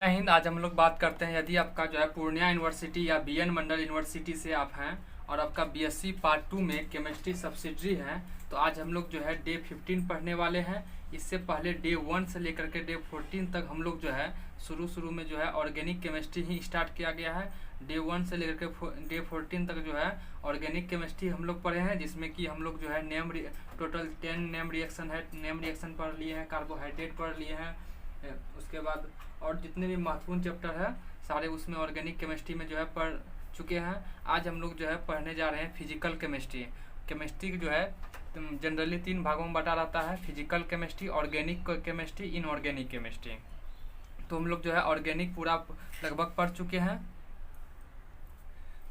जय हिंद। आज हम लोग बात करते हैं, यदि आपका जो है पूर्णिया यूनिवर्सिटी या बीएन मंडल यूनिवर्सिटी से आप हैं और आपका बीएससी पार्ट 2 में केमिस्ट्री सब्सिडरी है, तो आज हम लोग जो है डे 15 पढ़ने वाले हैं। इससे पहले डे 1 से लेकर के डे 14 तक हम लोग जो है शुरू में जो है ऑर्गेनिक केमिस्ट्री ही स्टार्ट किया गया है। डे 1 से लेकर के डे 14 तक जो है ऑर्गेनिक केमिस्ट्री हम लोग पढ़े हैं, जिसमें कि हम लोग जो है टोटल 10 नेम रिएक्शन है, नेम रिएक्शन पढ़ लिए हैं, कार्बोहाइड्रेट पढ़ लिए हैं। उसके बाद और जितने भी महत्वपूर्ण चैप्टर है सारे उसमें ऑर्गेनिक केमिस्ट्री में जो है पढ़ चुके हैं। आज हम लोग जो है पढ़ने जा रहे हैं फिजिकल केमिस्ट्री। केमिस्ट्री जो है जनरली 3 भागों में बटा रहता है: physical chemistry, organic chemistry, inorganic chemistry. तो हम लोग जो है ऑर्गेनिक पूरा लगभग पढ़ चुके हैं।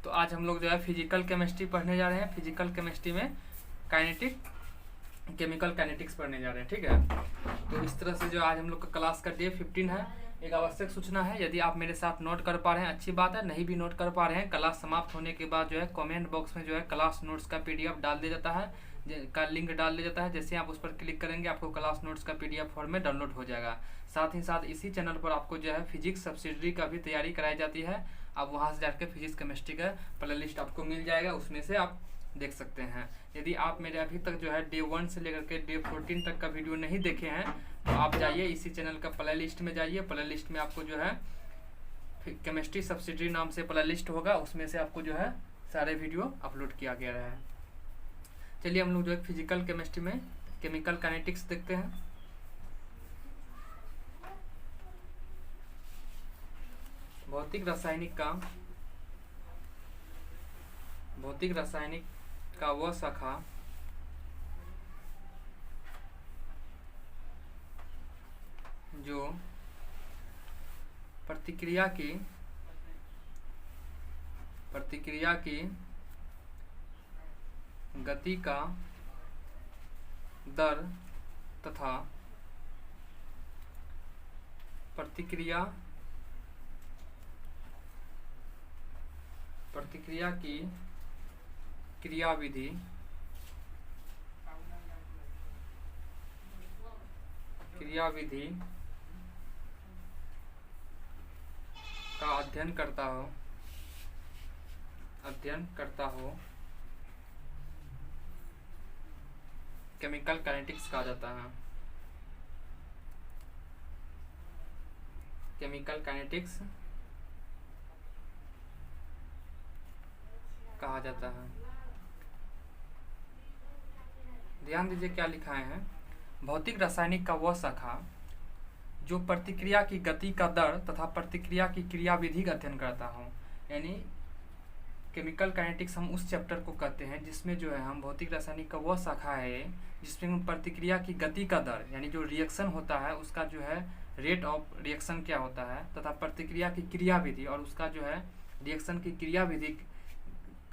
तो आज हम लोग जो है फिजिकल केमिस्ट्री पढ़ने जा रहे हैं। फिजिकल केमिस्ट्री में केमिकल काइनेटिक्स पढ़ने जा रहे हैं, ठीक है। तो इस तरह से जो आज हम लोग का क्लास का डे 15 है। एक आवश्यक सूचना है, यदि आप मेरे साथ नोट कर पा रहे हैं अच्छी बात है, नहीं भी नोट कर पा रहे हैं, क्लास समाप्त होने के बाद जो है कमेंट बॉक्स में जो है क्लास नोट्स का पीडीएफ डाल दिया जाता है, का लिंक डाल दिया जाता है। जैसे आप उस पर क्लिक करेंगे आपको क्लास नोट्स का पीडीएफ फॉर्म में डाउनलोड हो जाएगा। साथ ही साथ इसी चैनल पर आपको जो है फिजिक्स सब्सिडरी का भी तैयारी कराई जाती है। आप वहाँ से जाकर फिजिक्स केमिस्ट्री का प्ले लिस्ट आपको मिल जाएगा, उसमें से आप देख सकते हैं। यदि आप मेरे अभी तक जो है डे 1 से लेकर के डे 14 तक का वीडियो नहीं देखे हैं तो आप जाइए इसी चैनल का प्ले लिस्ट में जाइए। प्ले लिस्ट में आपको जो है केमिस्ट्री सब्सिडरी नाम से प्ले लिस्ट होगा, उसमें से आपको जो है सारे वीडियो अपलोड किया गया है। चलिए हम लोग जो है फिजिकल केमिस्ट्री में केमिकल काइनेटिक्स देखते हैं। भौतिक रासायनिक का वह शाखा जो प्रतिक्रिया की गति का दर तथा प्रतिक्रिया की क्रियाविधि का अध्ययन करता हो केमिकल काइनेटिक्स कहा जाता है। केमिकल काइनेटिक्स कहा जाता है। ध्यान दीजिए क्या लिखा है। भौतिक रासायनिक का वह शाखा जो प्रतिक्रिया की गति का दर तथा प्रतिक्रिया की क्रियाविधि का अध्ययन करता हो, यानी केमिकल काइनेटिक्स हम उस चैप्टर को कहते हैं जिसमें जो है हम भौतिक रासायनिक का वह शाखा है जिसमें हम प्रतिक्रिया की गति का दर यानी जो रिएक्शन होता है उसका जो है रेट ऑफ रिएक्शन क्या होता है तथा प्रतिक्रिया की क्रियाविधि और उसका जो है रिएक्शन की क्रियाविधि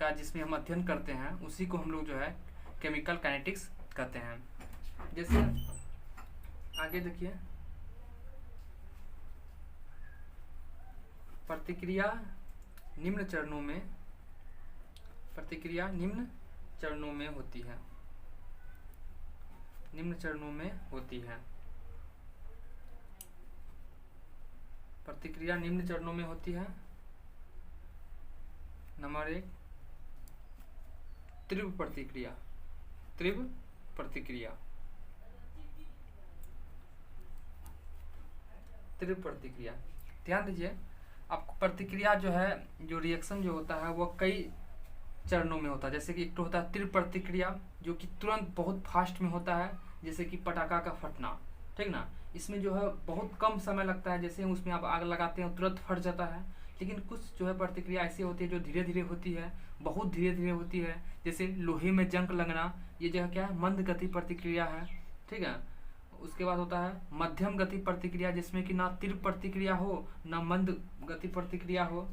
का जिसमें हम अध्ययन करते हैं उसी को हम लोग जो है केमिकल काइनेटिक्स कहते हैं। जैसे आगे देखिए, प्रतिक्रिया निम्न चरणों में होती है। प्रतिक्रिया निम्न चरणों में होती है। नंबर 1 तीव्र प्रतिक्रिया। ध्यान दीजिए, आपको प्रतिक्रिया जो है जो रिएक्शन जो होता है वो कई चरणों में होता है। जैसे कि एक तो होता है तीव्र प्रतिक्रिया जो कि तुरंत बहुत फास्ट में होता है, जैसे कि पटाखा का फटना, ठीक ना। इसमें जो है बहुत कम समय लगता है, जैसे उसमें आप आग लगाते हैं तुरंत फट जाता है। लेकिन कुछ जो है प्रतिक्रिया ऐसी होती है जो धीरे धीरे होती है, बहुत धीरे धीरे होती है। जैसे लोहे में जंग लगना, ये जो है क्या है, मंद गति प्रतिक्रिया है, ठीक है। उसके बाद होता है मध्यम गति प्रतिक्रिया जिसमें कि ना तीव्र प्रतिक्रिया हो ना मंद गति प्रतिक्रिया हो।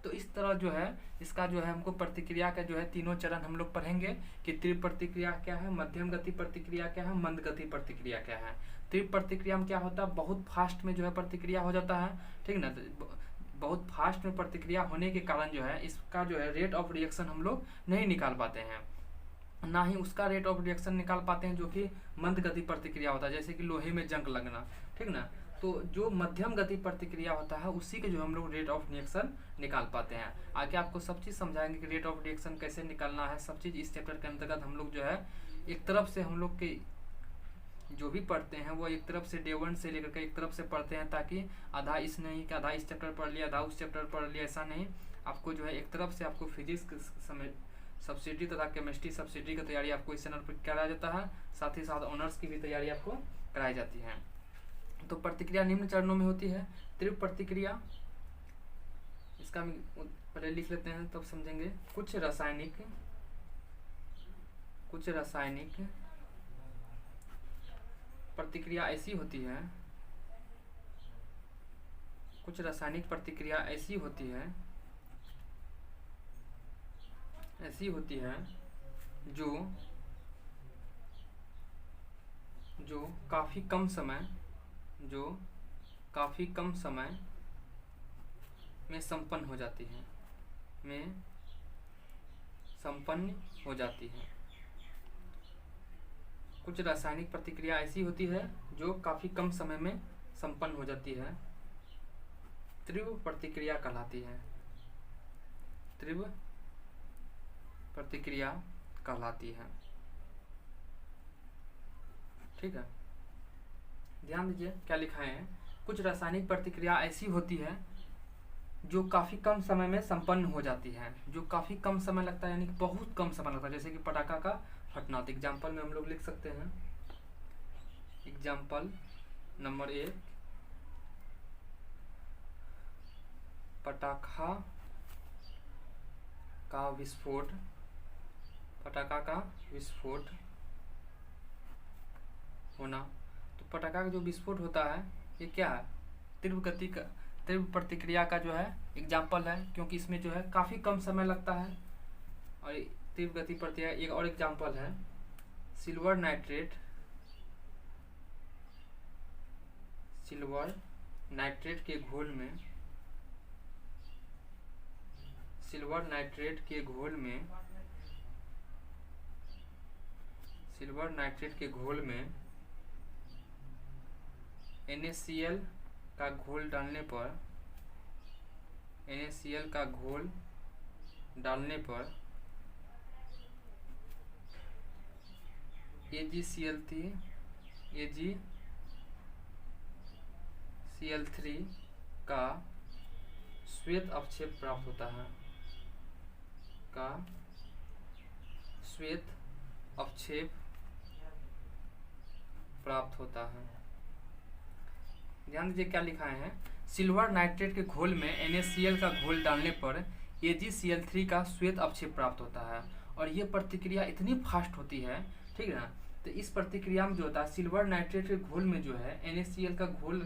तो इस तरह जो है इसका जो है हमको प्रतिक्रिया का जो है तीनों चरण हम लोग पढ़ेंगे कि तीव्र प्रतिक्रिया क्या है, मध्यम गति प्रतिक्रिया क्या है, मंद गति प्रतिक्रिया क्या है। तीव्र प्रतिक्रिया में क्या होता है, बहुत फास्ट में जो है प्रतिक्रिया हो जाता है, ठीक ना। बहुत फास्ट में प्रतिक्रिया होने के कारण जो है इसका जो है रेट ऑफ रिएक्शन हम लोग नहीं निकाल पाते हैं, ना ही उसका रेट ऑफ रिएक्शन निकाल पाते हैं जो कि मंद गति प्रतिक्रिया होता है, जैसे कि लोहे में जंग लगना, ठीक ना। तो तो जो मध्यम गति प्रतिक्रिया होता है उसी के जो हम लोग रेट ऑफ रिएक्शन निकाल पाते हैं। आगे आपको सब चीज़ समझाएंगे कि रेट ऑफ रिएक्शन कैसे निकालना है, सब चीज़ इस चैप्टर के अंतर्गत हम लोग जो है एक तरफ से हम लोग के जो भी पढ़ते हैं वो एक तरफ से डे 1 से लेकर के एक तरफ से पढ़ते हैं, ताकि आधा इस नहीं कि आधा इस चैप्टर पढ़ लिया आधा उस चैप्टर पढ़ लिया, ऐसा नहीं। आपको जो है एक तरफ से आपको फिजिक्स समय सब्सिडी तथा केमिस्ट्री सब्सिडी की तैयारी आपको इस चैनल पर कराया जाता है, साथ ही साथ ऑनर्स की भी तैयारी आपको कराई जाती है। तो प्रतिक्रिया निम्न चरणों में होती है। तीव्र प्रतिक्रिया, इसका हम पहले लिख लेते हैं तब समझेंगे। कुछ रासायनिक प्रतिक्रिया ऐसी होती है, कुछ रासायनिक प्रतिक्रिया ऐसी होती है जो काफ़ी कम समय में संपन्न हो जाती है, कुछ रासायनिक प्रतिक्रिया ऐसी होती है जो काफ़ी कम समय में संपन्न हो जाती है, तीव्र प्रतिक्रिया कहलाती है, तीव्र प्रतिक्रिया कहलाती है। ठीक है, ध्यान दीजिए क्या लिखा है। कुछ रासायनिक प्रतिक्रिया ऐसी होती है जो काफ़ी कम समय में संपन्न हो जाती है, जो काफ़ी कम समय लगता है, यानी कि बहुत कम समय लगता है, जैसे कि पटाखा का फटना। तो एग्जाम्पल में हम लोग लिख सकते हैं, एग्जाम्पल नंबर 1, पटाखा का विस्फोट होना। तो पटाखा का जो विस्फोट होता है ये क्या है, तीव्र प्रतिक्रिया का जो है एग्जाम्पल है, क्योंकि इसमें जो है काफ़ी कम समय लगता है। और तीव्र गति प्रतिक्रिया एक और एग्जाम्पल है, सिल्वर नाइट्रेट के घोल में NaCl का घोल डालने पर AgCl3 का श्वेत अवक्षेप प्राप्त होता है, ध्यान दीजिए क्या लिखा है। सिल्वर नाइट्रेट के घोल में NaCl का घोल डालने पर AgCl3 का श्वेत अवक्षेप प्राप्त होता है, और ये प्रतिक्रिया इतनी फास्ट होती है, ठीक है ना। तो इस प्रक्रिया में जो होता है, सिल्वर नाइट्रेट के घोल में जो है NaCl का घोल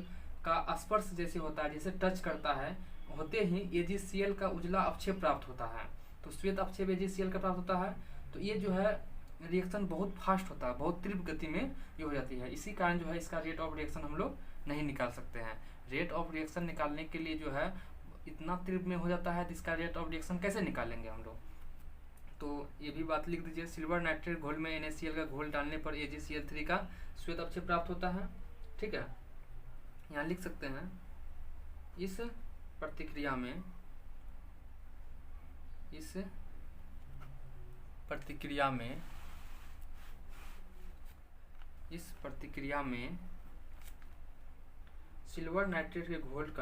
का स्पर्श जैसे होता है, जैसे टच करता है, होते ही AgCl का उजला अवक्षेप प्राप्त होता है, तो श्वेत अवक्षेप AgCl का प्राप्त होता है। तो ये जो है रिएक्शन बहुत फास्ट होता है, बहुत तीव्र गति में ये हो जाती है। इसी कारण जो है इसका रेट ऑफ रिएक्शन हम लोग नहीं निकाल सकते हैं। रेट ऑफ रिएक्शन निकालने के लिए जो है इतना तीव्र में हो जाता है, तो इसका रेट ऑफ रिएक्शन कैसे निकालेंगे हम लोग। तो ये भी बात लिख दीजिए, सिल्वर नाइट्रेट घोल में NaCl का घोल डालने पर AgCl3 का श्वेत अवक्षेप प्राप्त होता है। ठीक है, यहाँ लिख सकते हैं, इस प्रतिक्रिया में सिल्वर नाइट्रेट के घोल में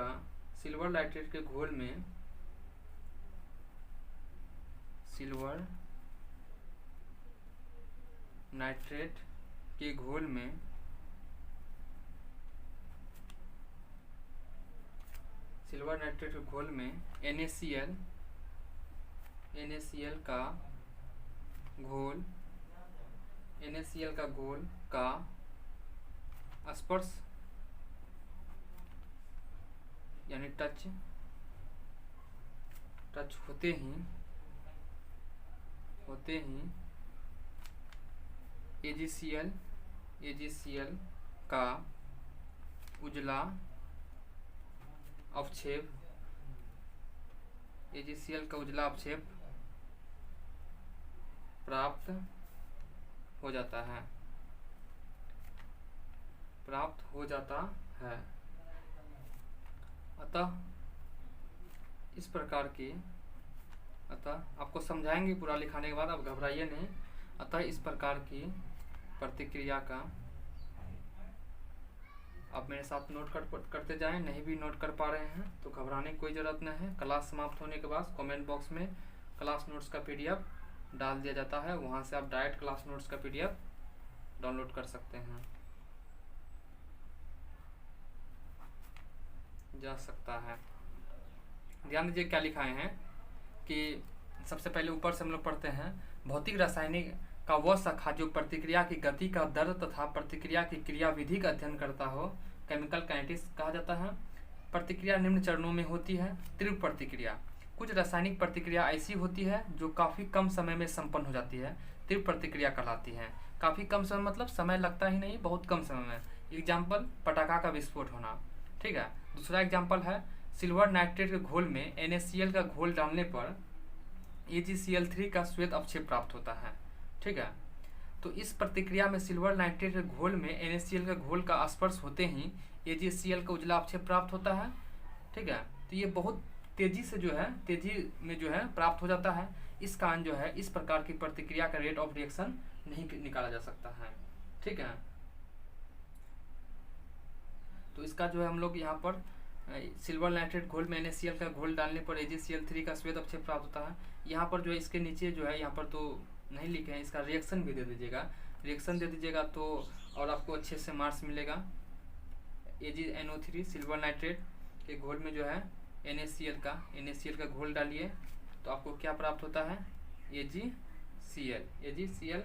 NaCl का घोल का स्पर्श यानी टच होते ही AgCl का उजला अवक्षेप प्राप्त हो जाता है। अतः इस प्रकार की, अतः आपको समझाएंगे पूरा लिखाने के बाद, आप घबराइए नहीं। अतः इस प्रकार की प्रतिक्रिया का आप मेरे साथ नोट करते जाएं। नहीं भी नोट कर पा रहे हैं तो घबराने की कोई ज़रूरत नहीं है। क्लास समाप्त होने के बाद कमेंट बॉक्स में क्लास नोट्स का PDF डाल दिया जाता है, वहाँ से आप डायरेक्ट क्लास नोट्स का PDF डाउनलोड कर सकते हैं, जा सकता है। ध्यान दीजिए क्या लिखाए हैं कि सबसे पहले ऊपर से हम लोग पढ़ते हैं, भौतिक रासायनिक का वह शाखा जो प्रतिक्रिया की गति का दर तथा प्रतिक्रिया की क्रियाविधि का अध्ययन करता हो, केमिकल काइनेटिक्स कहा जाता है। प्रतिक्रिया निम्न चरणों में होती है। तीव्र प्रतिक्रिया, कुछ रासायनिक प्रतिक्रिया ऐसी होती है जो काफ़ी कम समय में संपन्न हो जाती है, तीव्र प्रतिक्रिया कहलाती है। काफ़ी कम समय मतलब समय लगता ही नहीं, बहुत कम समय में। एग्जाम्पल, पटाखा का विस्फोट होना, ठीक है। दूसरा एग्जाम्पल है, सिल्वर नाइट्रेट के घोल में NaCl का घोल डालने पर AgCl3 का श्वेत अवक्षेप प्राप्त होता है, ठीक है। तो इस प्रतिक्रिया में सिल्वर नाइट्रेट के घोल में NaCl का घोल का स्पर्श होते ही AgCl का उजला अवक्षेप प्राप्त होता है, ठीक है। तो ये बहुत तेजी से जो है, तेजी में जो है प्राप्त हो जाता है। इस कारण जो है इस प्रकार की प्रतिक्रिया का रेट ऑफ रिएक्शन नहीं निकाला जा सकता है, ठीक है। तो इसका जो है हम लोग यहाँ पर सिल्वर नाइट्रेट घोल में NaCl का घोल डालने पर AgCl3 का श्वेत अवक्षेप प्राप्त होता है। यहाँ पर जो है इसके नीचे जो है, यहाँ पर तो नहीं लिखे हैं, इसका रिएक्शन भी दे दीजिएगा। रिएक्शन दे दीजिएगा तो और आपको अच्छे से मार्क्स मिलेगा। AgNO3 सिल्वर नाइट्रेट के घोल में जो है NaCl का घोल डालिए तो आपको क्या प्राप्त होता है, AgCl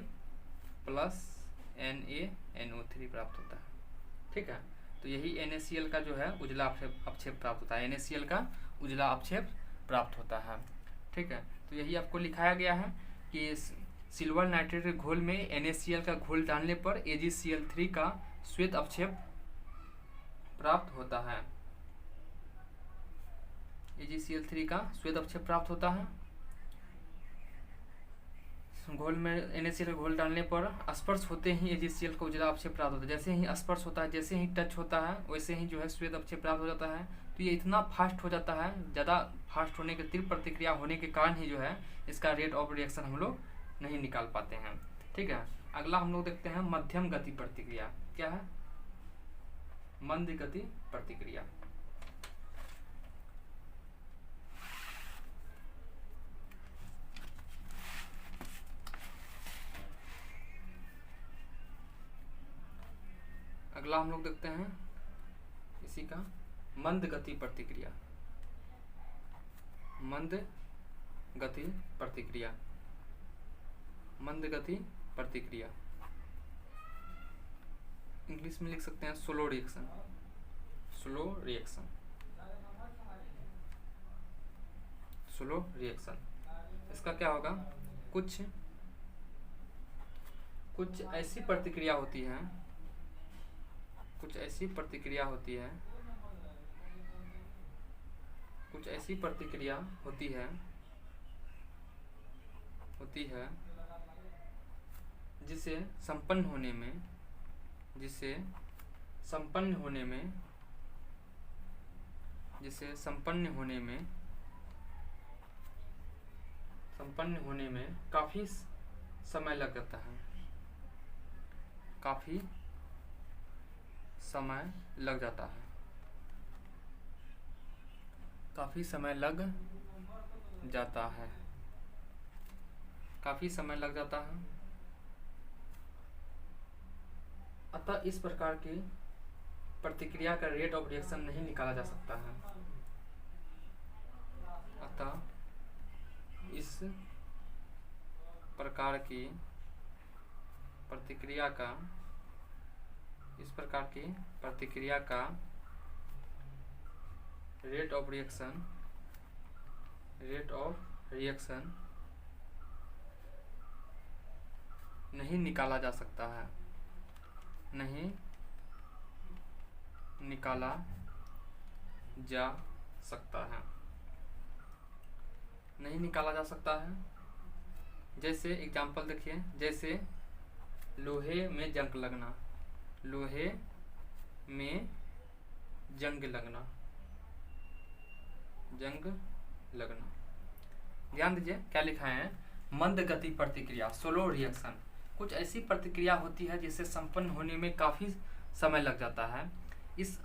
प्लस NaNO3 प्राप्त होता है, ठीक है। तो यही NaCl का जो है उजला अवक्षेप प्राप्त होता है, NaCl का उजला अवक्षेप प्राप्त होता है, ठीक है। तो यही आपको लिखाया गया है कि सिल्वर नाइट्रेट के घोल में NaCl का घोल डालने पर AgCl3 का श्वेत अवक्षेप प्राप्त होता है, AgCl3 का श्वेत अवक्षेप प्राप्त होता है। घोल में NaCl का घोल डालने पर स्पर्श होते ही AgCl का उजला अवक्षेप प्राप्त होता है। जैसे ही स्पर्श होता है, जैसे ही टच होता है, वैसे ही जो है श्वेत अवक्षेप प्राप्त हो जाता है। तो ये इतना फास्ट हो जाता है, ज़्यादा फास्ट होने के, तीव्र प्रतिक्रिया होने के कारण ही जो है इसका रेट ऑफ रिएक्शन हम लोग नहीं निकाल पाते हैं, ठीक है। अगला हम लोग देखते हैं मध्यम गति प्रतिक्रिया। क्या है? मंद गति प्रतिक्रिया। अगला हम लोग देखते हैं इसी का मंद गति प्रतिक्रिया। मंद गति प्रतिक्रिया, मंद गति प्रतिक्रिया, इंग्लिश में लिख सकते हैं slow reaction, slow reaction, slow reaction. इसका क्या होगा, कुछ ऐसी प्रतिक्रिया होती है, कुछ ऐसी प्रतिक्रिया होती है, कुछ ऐसी प्रतिक्रिया होती है जिसे संपन्न होने में, जिसे संपन्न होने में, जिसे संपन्न होने में, संपन्न होने में काफ़ी समय लग जाता है, काफ़ी समय लग जाता है, काफ़ी समय लग जाता है, काफ़ी समय लग जाता है। अतः इस प्रकार की प्रतिक्रिया का रेट ऑफ रिएक्शन नहीं निकाला जा सकता है। अतः इस प्रकार की प्रतिक्रिया का, इस प्रकार की प्रतिक्रिया का rate of reaction, rate of reaction नहीं निकाला जा सकता है, नहीं निकाला जा सकता है, नहीं निकाला जा सकता है। जैसे एग्जाम्पल देखिए, जैसे लोहे में जंग लगना, लोहे में जंग लगना, जंग लगना। ध्यान दीजिए क्या लिखा है, मंद गति प्रतिक्रिया, स्लो रिएक्शन। कुछ ऐसी प्रतिक्रिया होती है जिसे संपन्न होने में काफ़ी समय लग जाता है।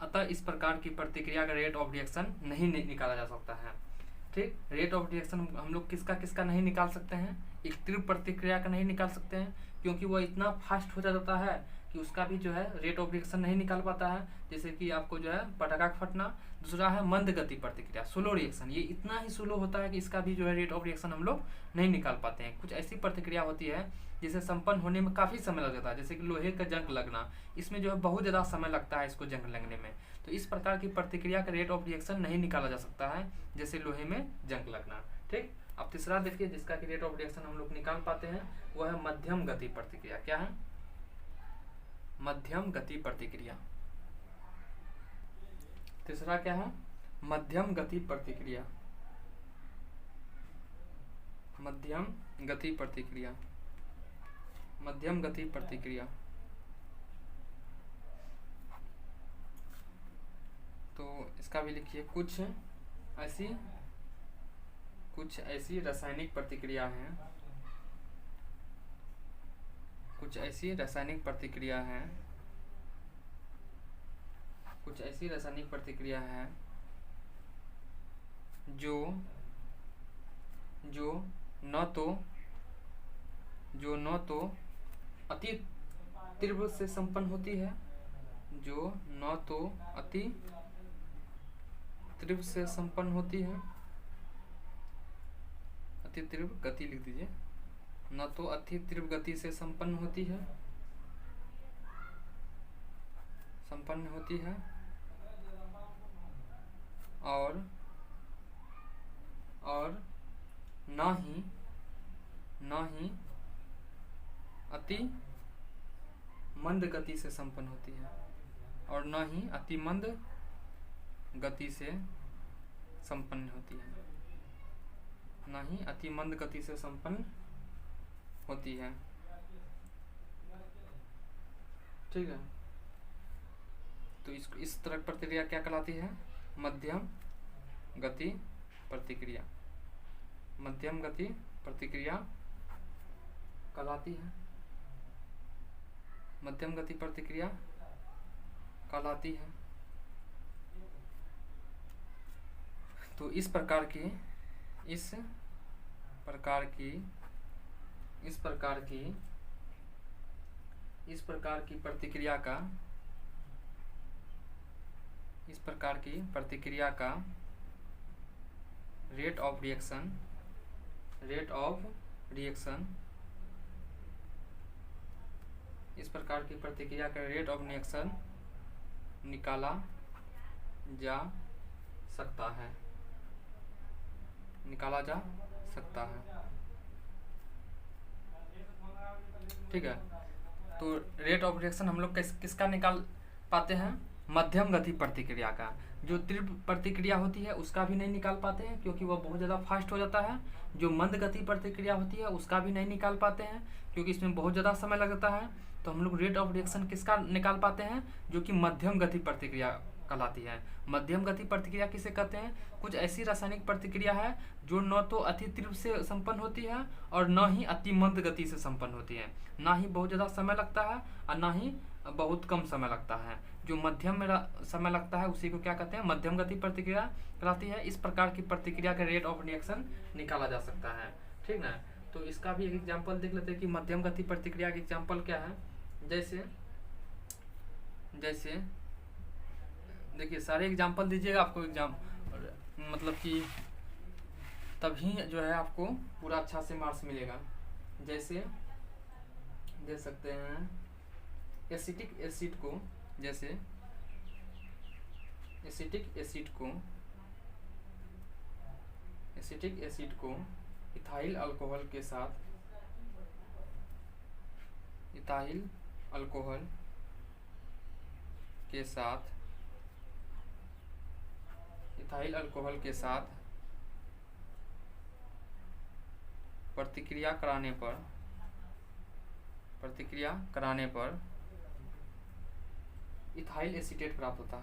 अतः इस प्रकार की प्रतिक्रिया का रेट ऑफ रिएक्शन नहीं निकाला जा सकता है। ठीक, रेट ऑफ रिएक्शन हम लोग किसका किसका नहीं निकाल सकते हैं, एक तीव्र प्रतिक्रिया का नहीं निकाल सकते हैं, क्योंकि वह इतना फास्ट हो जाता है कि उसका भी जो है रेट ऑफ रिएक्शन नहीं निकाल पाता है। जैसे कि आपको जो है पटाखा फटना। दूसरा है मंद गति प्रतिक्रिया, स्लो रिएक्शन, ये इतना ही स्लो होता है कि इसका भी जो है रेट ऑफ रिएक्शन हम लोग नहीं निकाल पाते हैं। कुछ ऐसी प्रतिक्रिया होती है जिसे संपन्न होने में काफ़ी समय लग जाता है, जैसे कि लोहे का जंग लगना, इसमें जो है बहुत ज़्यादा समय लगता है इसको जंग लगने में। तो इस प्रकार की प्रतिक्रिया का रेट ऑफ रिएक्शन नहीं निकाला जा सकता है, जैसे लोहे में जंग लगना। ठीक, अब तीसरा देखिए जिसका कि रेट ऑफ रिएक्शन हम लोग निकाल पाते हैं, वह है मध्यम गति प्रतिक्रिया। क्या है, मध्यम गति प्रतिक्रिया। तीसरा क्या है, मध्यम गति प्रतिक्रिया, मध्यम गति प्रतिक्रिया, मध्यम गति प्रतिक्रिया। तो इसका भी लिखिए, कुछ ऐसी रासायनिक प्रतिक्रिया हैं, कुछ ऐसी रासायनिक प्रतिक्रिया हैं, कुछ ऐसी रासायनिक प्रतिक्रिया है जो न तो अति तीव्र से संपन्न होती है, जो न तो अति तीव्र से संपन्न होती है, अति तीव्र गति लिख दीजिए, न तो अति तीव्र गति से संपन्न होती है, और न ही अति मंद गति से संपन्न होती है, और न ही अति मंद गति से संपन्न होती है, न ही अति मंद गति से संपन्न होती है। ठीक है, तो इस तरह प्रतिक्रिया क्या कहलाती है, मध्यम गति प्रतिक्रिया, मध्यम गति प्रतिक्रिया कहलाती है, मध्यम गति प्रतिक्रिया कहलाती है। तो इस प्रकार की प्रतिक्रिया का रेट ऑफ रिएक्शन इस प्रकार की प्रतिक्रिया का रेट ऑफ रिएक्शन निकाला जा सकता है, ठीक है। तो रेट ऑफ रिएक्शन हम लोग किसका निकाल पाते हैं, मध्यम गति प्रतिक्रिया का। जो तीव्र प्रतिक्रिया होती है उसका भी नहीं निकाल पाते हैं, क्योंकि वह बहुत ज़्यादा फास्ट हो जाता है। जो मंद गति प्रतिक्रिया होती है उसका भी नहीं निकाल पाते हैं, क्योंकि इसमें बहुत ज़्यादा समय लग जाता है। तो हम लोग रेट ऑफ रिएक्शन किसका निकाल पाते हैं, जो कि मध्यम गति प्रतिक्रिया कहलाती है। मध्यम गति प्रतिक्रिया किसे कहते हैं, कुछ ऐसी रासायनिक प्रतिक्रिया है जो न तो अति तीव्र से संपन्न होती है और न ही अति मंद गति से संपन्न होती है। ना ही बहुत ज़्यादा समय लगता है और ना ही बहुत कम समय लगता है। जो मध्यम में समय लगता है उसी को क्या कहते हैं, मध्यम गति प्रतिक्रिया कहलाती है। इस प्रकार की प्रतिक्रिया का रेट ऑफ रिएक्शन निकाला जा सकता है, ठीक ना। तो इसका भी एक एग्जाम्पल देख लेते हैं कि मध्यम गति प्रतिक्रिया का एग्जाम्पल क्या है। जैसे देखिए, सारे एग्जाम्पल दीजिएगा, आपको एग्जाम मतलब कि तभी जो है आपको पूरा अच्छा से मार्क्स मिलेगा। जैसे दे सकते हैं एसिटिक एसिड को, जैसे एसिटिक एसिड को इथाइल अल्कोहल के साथ प्रतिक्रिया कराने पर इथाइल एसीटेट प्राप्त होता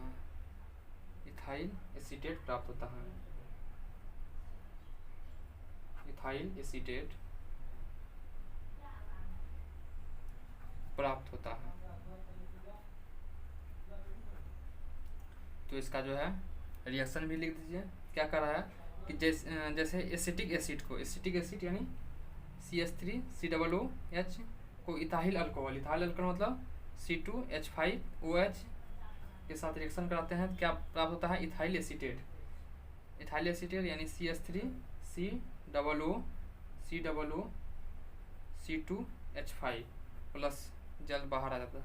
है, इथाइल एसीटेट प्राप्त होता है। तो इसका जो है रिएक्शन भी लिख दीजिए। क्या कर रहा है कि जैसे एसिटिक एसिड यानी CH3COOH को इथाइल अल्कोहल मतलब C2H5OH के साथ रिएक्शन कराते हैं, क्या प्राप्त होता है? इथाइल एसीटेट यानी CH3COO C2H5 प्लस जल बाहर आ जाता है।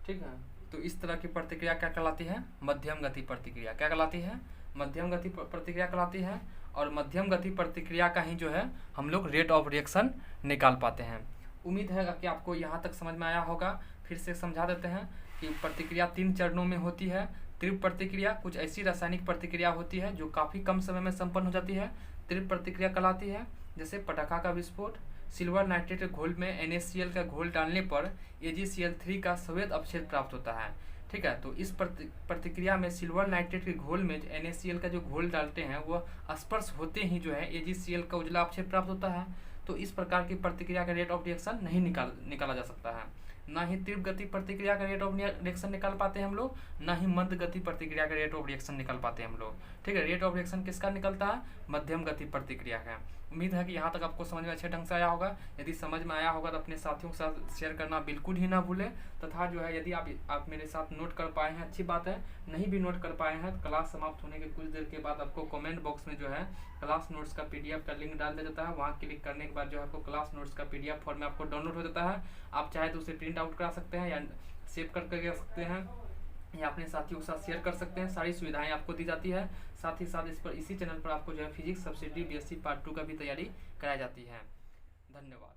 ठीक है, तो इस तरह की प्रतिक्रिया क्या कहलाती है? मध्यम गति प्रतिक्रिया। क्या कहलाती है? मध्यम गति प्रतिक्रिया कहलाती है। और मध्यम गति प्रतिक्रिया का ही जो है हम लोग रेट ऑफ रिएक्शन निकाल पाते हैं। उम्मीद है कि आपको यहाँ तक समझ में आया होगा। फिर से समझा देते हैं कि प्रतिक्रिया 3 चरणों में होती है। तीव्र प्रतिक्रिया कुछ ऐसी रासायनिक प्रतिक्रिया होती है जो काफ़ी कम समय में संपन्न हो जाती है, तीव्र प्रतिक्रिया कहलाती है। जैसे पटाखा का विस्फोट, सिल्वर नाइट्रेट के घोल में NaCl का घोल डालने पर AgCl3 का श्वेत अवच्छेद प्राप्त होता है। ठीक है, तो इस प्रतिक्रिया में सिल्वर नाइट्रेट के घोल में NaCl का जो घोल डालते हैं वो स्पर्श होते ही जो है AgCl का उजला अवच्छेद प्राप्त होता है। तो इस प्रकार की प्रतिक्रिया का रेट ऑफ रिएक्शन नहीं निकाला जा सकता है। ना ही तीव्र गति प्रतिक्रिया का रेट ऑफ रिएक्शन निकाल पाते हैं हम लोग, ना ही मंद गति प्रतिक्रिया का रेट ऑफ रिएक्शन निकाल पाते हैं हम लोग। ठीक है, रेट ऑफ रिएक्शन किसका निकलता है? मध्यम गति प्रतिक्रिया का। उम्मीद है कि यहाँ तक आपको समझ में अच्छे ढंग से आया होगा। यदि समझ में आया होगा तो अपने साथियों के साथ शेयर करना बिल्कुल ही ना भूलें। तथा जो है यदि आप मेरे साथ नोट कर पाए हैं अच्छी बात है, नहीं भी नोट कर पाए हैं तो क्लास समाप्त होने के कुछ देर के बाद आपको कमेंट बॉक्स में जो है क्लास नोट्स का PDF का लिंक डाल दिया जाता है। वहाँ क्लिक करने के बाद जो है आपको क्लास नोट्स का PDF फॉर्म में आपको डाउनलोड हो जाता है। आप चाहे तो उसे प्रिंट आउट करा सकते हैं या सेव करके रख सकते हैं या अपने साथियों के साथ शेयर कर सकते हैं। सारी सुविधाएं आपको दी जाती है। साथ ही साथ इसी चैनल पर आपको जो है फिजिक्स सब्सिडी BSc पार्ट 2 का भी तैयारी कराई जाती है। धन्यवाद।